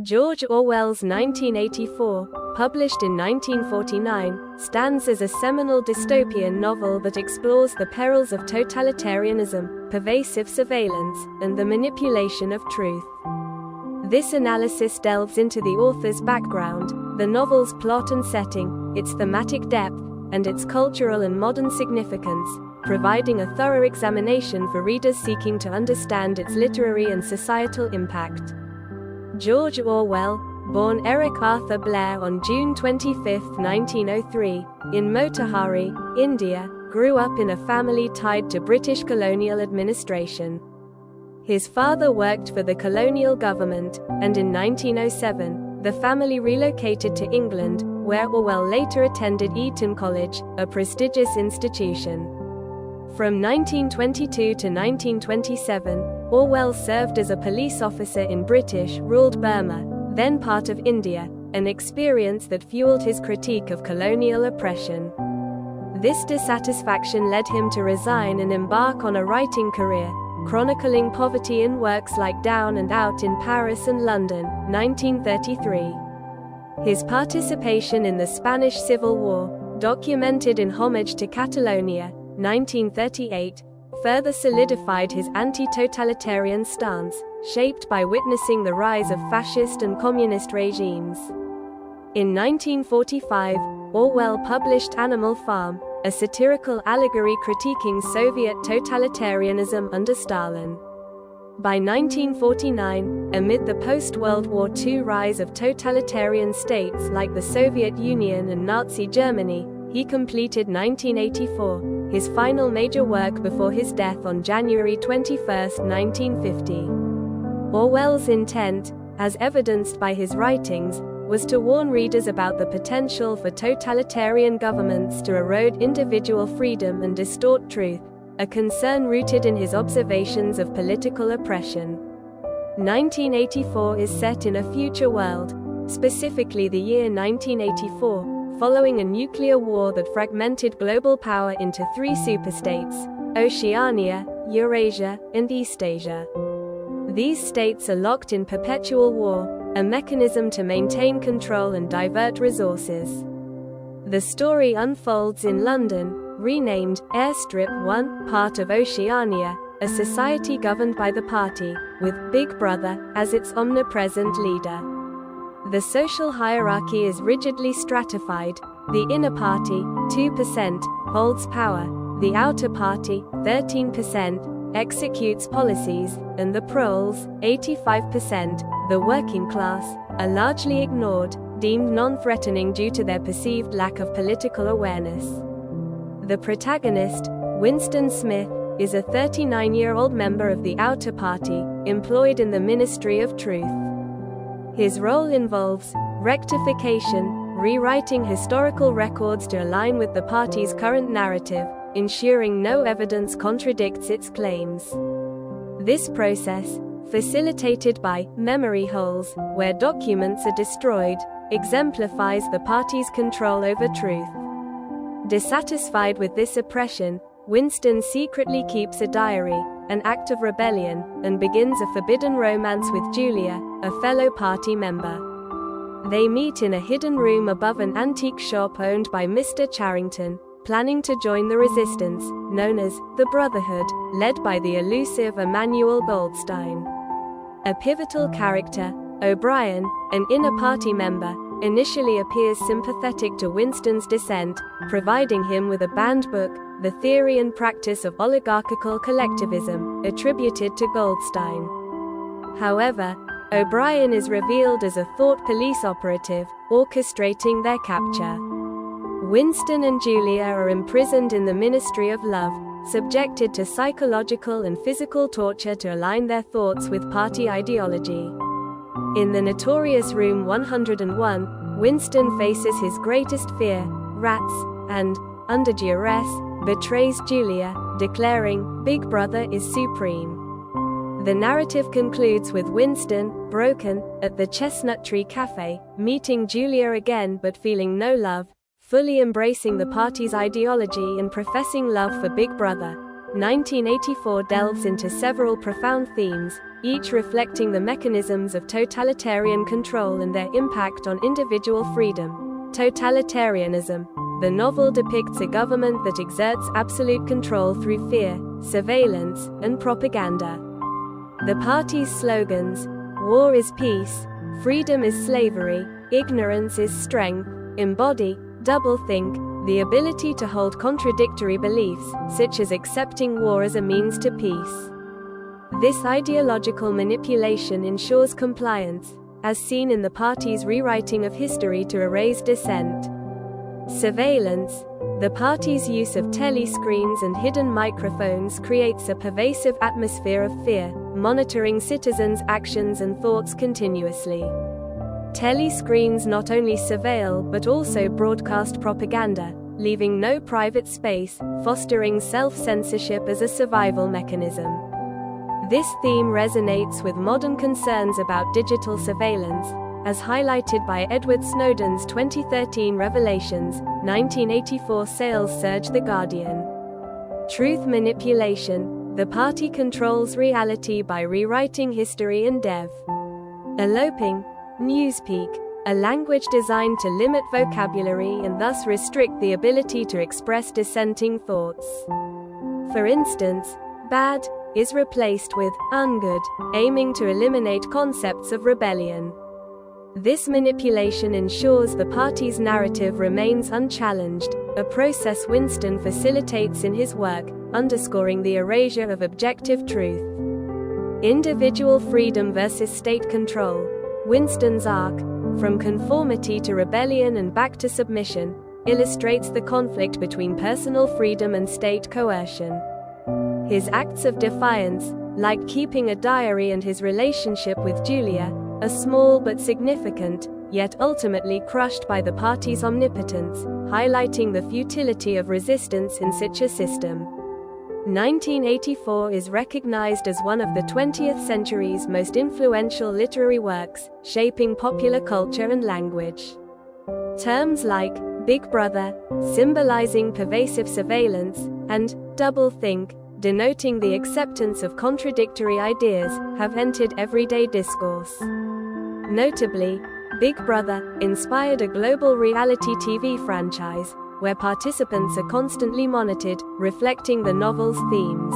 George Orwell's 1984, published in 1949, stands as a seminal dystopian novel that explores the perils of totalitarianism, pervasive surveillance, and the manipulation of truth. This analysis delves into the author's background, the novel's plot and setting, its thematic depth, and its cultural and modern significance, providing a thorough examination for readers seeking to understand its literary and societal impact. George Orwell, born Eric Arthur Blair on June 25, 1903, in Motihari, India, grew up in a family tied to British colonial administration. His father worked for the colonial government, and in 1907, the family relocated to England, where Orwell later attended Eton College, a prestigious institution. From 1922 to 1927, Orwell served as a police officer in British-ruled Burma, then part of India, an experience that fueled his critique of colonial oppression. This dissatisfaction led him to resign and embark on a writing career, chronicling poverty in works like Down and Out in Paris and London, 1933. His participation in the Spanish Civil War, documented in Homage to Catalonia, 1938, further solidified his anti-totalitarian stance, shaped by witnessing the rise of fascist and communist regimes. In 1945, Orwell published Animal Farm, a satirical allegory critiquing Soviet totalitarianism under Stalin. By 1949, amid the post-World War II rise of totalitarian states like the Soviet Union and Nazi Germany, he completed 1984, his final major work before his death on January 21, 1950. Orwell's intent, as evidenced by his writings, was to warn readers about the potential for totalitarian governments to erode individual freedom and distort truth, a concern rooted in his observations of political oppression. 1984 is set in a future world, specifically the year 1984, following a nuclear war that fragmented global power into three superstates: Oceania, Eurasia, and Eastasia. These states are locked in perpetual war, a mechanism to maintain control and divert resources. The story unfolds in London, renamed Airstrip 1, part of Oceania, a society governed by the Party, with Big Brother as its omnipresent leader. The social hierarchy is rigidly stratified. The inner party, 2%, holds power, the outer party, 13%, executes policies, and the proles, 85%, the working class, are largely ignored, deemed non-threatening due to their perceived lack of political awareness. The protagonist, Winston Smith, is a 39-year-old member of the outer party, employed in the Ministry of Truth. His role involves rectification, rewriting historical records to align with the party's current narrative, ensuring no evidence contradicts its claims. This process, facilitated by memory holes, where documents are destroyed, exemplifies the party's control over truth. Dissatisfied with this oppression, Winston secretly keeps a diary, an act of rebellion, and begins a forbidden romance with Julia, a fellow party member. They meet in a hidden room above an antique shop owned by Mr. Charrington, planning to join the resistance, known as the Brotherhood, led by the elusive Emmanuel Goldstein. A pivotal character, O'Brien, an inner party member, initially appears sympathetic to Winston's dissent, providing him with a banned book, The Theory and Practice of Oligarchical Collectivism, attributed to Goldstein. However, O'Brien is revealed as a thought police operative, orchestrating their capture. Winston and Julia are imprisoned in the Ministry of Love, subjected to psychological and physical torture to align their thoughts with party ideology. In the notorious Room 101, Winston faces his greatest fear, rats, and, under duress, betrays Julia, declaring, "Big Brother is supreme." The narrative concludes with Winston, broken, at the Chestnut Tree Cafe, meeting Julia again but feeling no love, fully embracing the party's ideology and professing love for Big Brother. 1984 delves into several profound themes, each reflecting the mechanisms of totalitarian control and their impact on individual freedom. Totalitarianism. The novel depicts a government that exerts absolute control through fear, surveillance, and propaganda. The party's slogans, "War is peace," "Freedom is slavery," "Ignorance is strength," embody, doublethink, the ability to hold contradictory beliefs, such as accepting war as a means to peace. This ideological manipulation ensures compliance, as seen in the party's rewriting of history to erase dissent. Surveillance. The party's use of telescreens and hidden microphones creates a pervasive atmosphere of fear, monitoring citizens' actions and thoughts continuously. Telescreens not only surveil but also broadcast propaganda, leaving no private space, fostering self-censorship as a survival mechanism. This theme resonates with modern concerns about digital surveillance, as highlighted by Edward Snowden's 2013 revelations. 1984 sales surge. The Guardian. Truth manipulation. The party controls reality by rewriting history and dev. Eloping. Newspeak. A language designed to limit vocabulary and thus restrict the ability to express dissenting thoughts. For instance, bad is replaced with ungood, aiming to eliminate concepts of rebellion. This manipulation ensures the party's narrative remains unchallenged, a process Winston facilitates in his work, underscoring the erasure of objective truth. Individual freedom versus state control. Winston's arc, from conformity to rebellion and back to submission, illustrates the conflict between personal freedom and state coercion. His acts of defiance, like keeping a diary and his relationship with Julia, are small but significant, yet ultimately crushed by the party's omnipotence, highlighting the futility of resistance in such a system. 1984 is recognized as one of the 20th century's most influential literary works, shaping popular culture and language. Terms like Big Brother, symbolizing pervasive surveillance, and doublethink, denoting the acceptance of contradictory ideas, have entered everyday discourse. Notably, Big Brother inspired a global reality TV franchise, where participants are constantly monitored, reflecting the novel's themes.